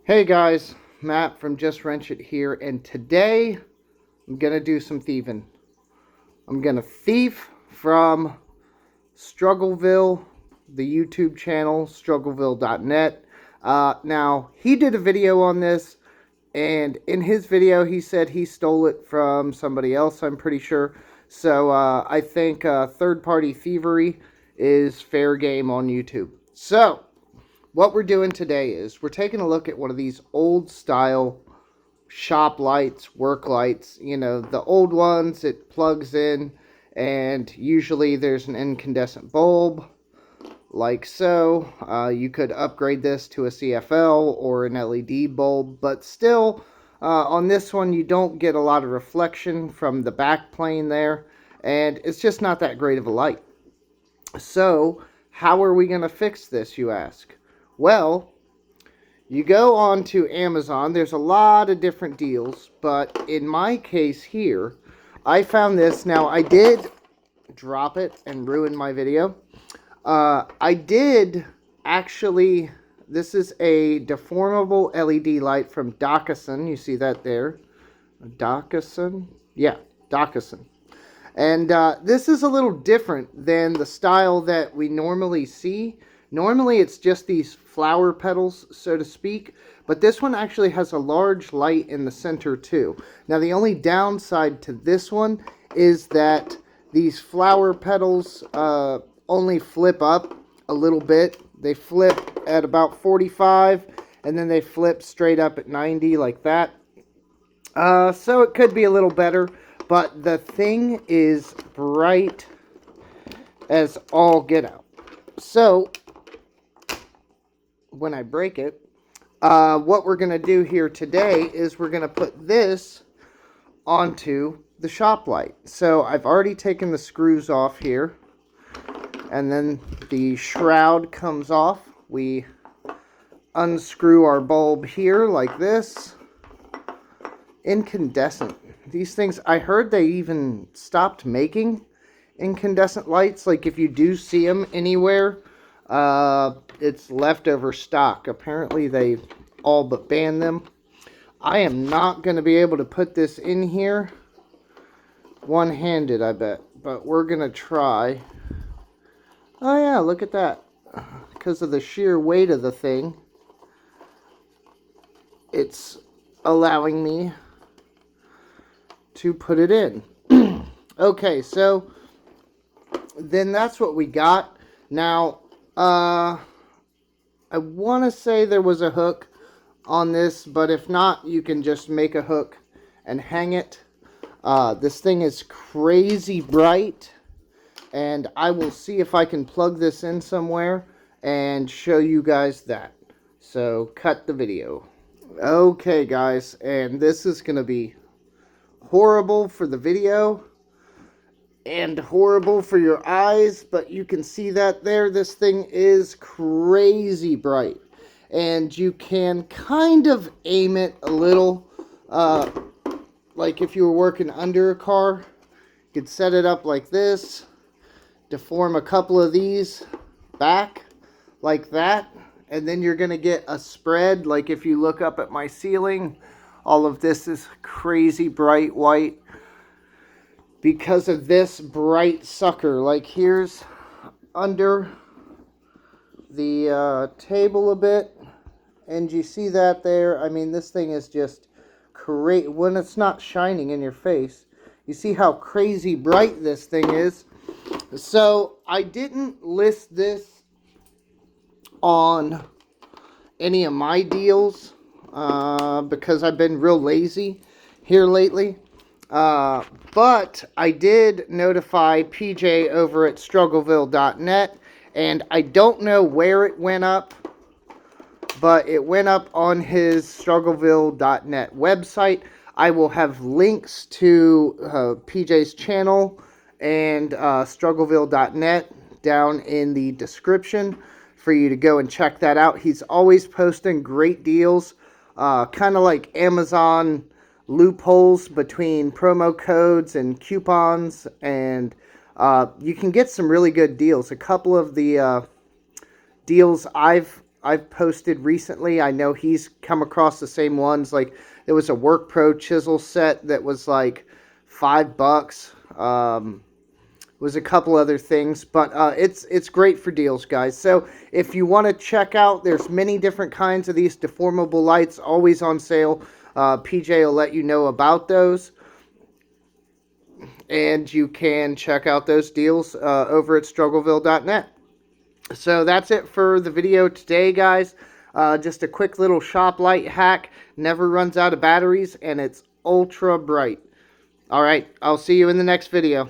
Hey guys, Matt from Just Wrench It here, and today I'm gonna do some thieving. I'm gonna thief from Struggleville, the YouTube channel, struggleville.net. Now, he did a video on this, and in his video he said he stole it from somebody else, I'm pretty sure. So I think third-party thievery is fair game on YouTube. So, what we're doing today is we're taking a look at one of these old style shop lights, work lights, the old ones. It plugs in, and usually there's an incandescent bulb like so. You could upgrade this to a CFL or an LED bulb, but still on this one you don't get a lot of reflection from the back plane there, and it's just not that great of a light. So how are we going to fix this, you ask? Well, you go on to Amazon. There's a lot of different deals, but in my case here, I found this. Now, I did drop it and ruin my video. I did actually, this is a deformable LED light from Dachshund. You see that there? Dachshund? Yeah, Dachshund. And this is a little different than the style that we normally see. Normally it's just these flower petals, so to speak, but this one actually has a large light in the center too. Now the only downside to this one is that these flower petals only flip up a little bit. They flip at about 45 and then they flip straight up at 90 like that. So it could be a little better, but the thing is bright as all get out. So when I break it, what we're going to do here today is we're going to put this onto the shop light. So I've already taken the screws off here, and then the shroud comes off. We unscrew our bulb here like this. Incandescent. These things, I heard they even stopped making incandescent lights. Like if you do see them anywhere, it's leftover stock. Apparently they all but banned them. I am not going to be able to put this in here one-handed, I bet, but we're going to try. Oh yeah, look at that. Because of the sheer weight of the thing, it's allowing me to put it in. Okay, so then that's what we got. Now I want to say there was a hook on this, but if not, you can just make a hook and hang it. This thing is crazy bright, and I will see if I can plug this in somewhere and show you guys that. So cut the video. Okay guys, and this is going to be horrible for the video and horrible for your eyes, but you can see that there. This thing is crazy bright, and you can kind of aim it a little, like if you were working under a car. You could set it up like this, deform a couple of these back like that, and then you're going to get a spread. Like if you look up at my ceiling, all of this is crazy bright white because of this bright sucker. Like here's under the table a bit, and you see that there. I mean, this thing is just crazy when it's not shining in your face. You see how crazy bright this thing is. So I didn't list this on any of my deals because I've been real lazy here lately. But I did notify PJ over at struggleville.net, and I don't know where it went up, but it went up on his struggleville.net website. I will have links to PJ's channel and struggleville.net down in the description for you to go and check that out. He's always posting great deals, kind of like Amazon loopholes between promo codes and coupons, and you can get some really good deals. A couple of the deals I've I've posted recently. I know he's come across the same ones. Like, there was a Work Pro chisel set that was like $5. Was a couple other things, but it's great for deals, guys. So if you want to check out, there's many different kinds of these deformable lights, always on sale. PJ will let you know about those, and you can check out those deals over at struggleville.net. So that's it for the video today, guys. Just a quick little shop light hack. Never runs out of batteries, and it's ultra bright. All right, I'll see you in the next video.